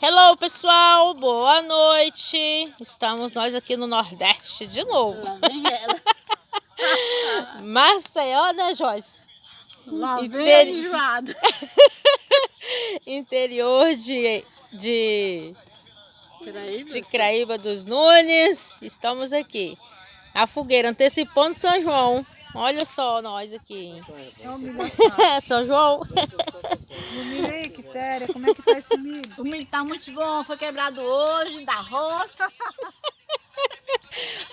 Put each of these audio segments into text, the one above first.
Hello, pessoal, boa noite. Estamos nós aqui no Nordeste de novo. Lá vem ela. Maceió, né, Joyce? Lá vem ela enjoada. Interior de Craíba dos Nunes. Estamos aqui. A fogueira antecipando São João. Olha só nós aqui. São João. E o milho aí, Quitéria, como é que tá esse milho? O milho tá muito bom, foi quebrado hoje, da roça.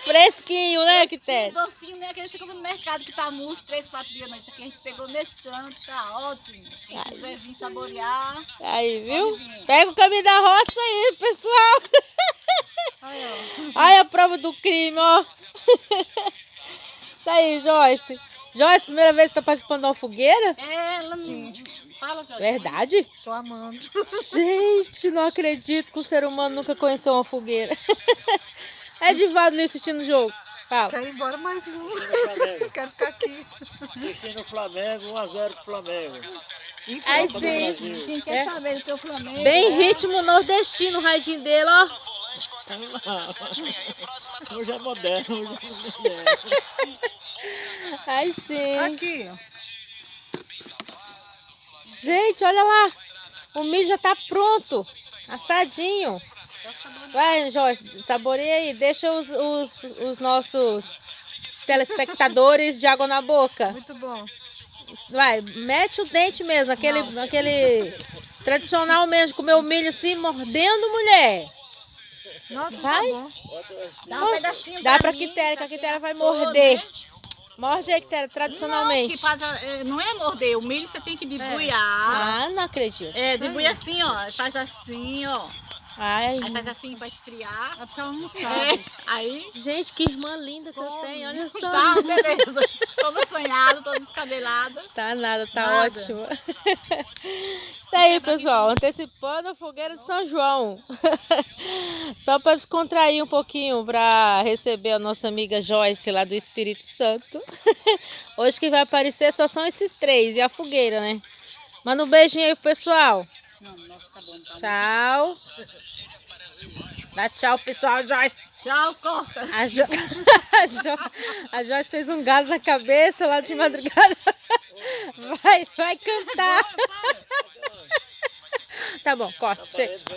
Fresquinho, né, Quitéria? Docinho, né? Aquele que você compra no mercado que tá murcho 3, 4 dias, mas isso aqui a gente pegou nesse tanto, tá ótimo. Quem quiser vir saborear. Aí, viu? Pega o caminho da roça aí, pessoal. Olha a prova do crime, ó. Isso aí, Joyce. Joyce, primeira vez que tá participando de uma fogueira? Ela não fala, Joyce. Verdade? Tô amando. Gente, não acredito que o ser humano nunca conheceu uma fogueira. É Divaldo não assistindo o jogo. Fala. Quero ir embora, mas não. Quero ficar aqui. Assistindo o Flamengo, 1-0 pro Flamengo. Aí sim. Quem quer saber do teu Flamengo? Bem ritmo nordestino o raidinho dele, ó. Hoje é moderno, hoje é moderno. Aí sim. Aqui, ó. Gente, olha lá. O milho já tá pronto. Assadinho. Vai, Joyce, saboreia aí. Deixa os nossos telespectadores de água na boca. Muito bom. Vai, mete o dente mesmo. Aquele tradicional mesmo, de comer o milho assim, mordendo, mulher. Nossa, Vai. tá bom. Dá um pedacinho Dá pra mim, Quitéria, que a pra Quitéria vai criar flor, morder. né? Morde aí, Quitéria, Não, tradicionalmente. que faz, não é morder, o milho você tem que debulhar. Ah, não acredito. É, debulha assim, ó. Faz assim, ó. Ai, Aí faz assim pra esfriar. É porque ela não É, sabe. aí. gente, que irmã linda que eu tenho, olha só. Tá, beleza. Todo sonhado, todo descabelado. Tá nada, tá Nada. ótimo. Isso aí, pessoal, antecipando a fogueira de São João. Só para descontrair um pouquinho, para receber a nossa amiga Joyce lá do Espírito Santo. Hoje que vai aparecer só são esses três e a fogueira, né? Manda um beijinho aí pro pessoal. Tchau. Dá tchau, pessoal, Joyce. Tchau, corta. A Joyce fez um galo na cabeça lá de madrugada. Vai cantar. Tá bom, corta. Chega.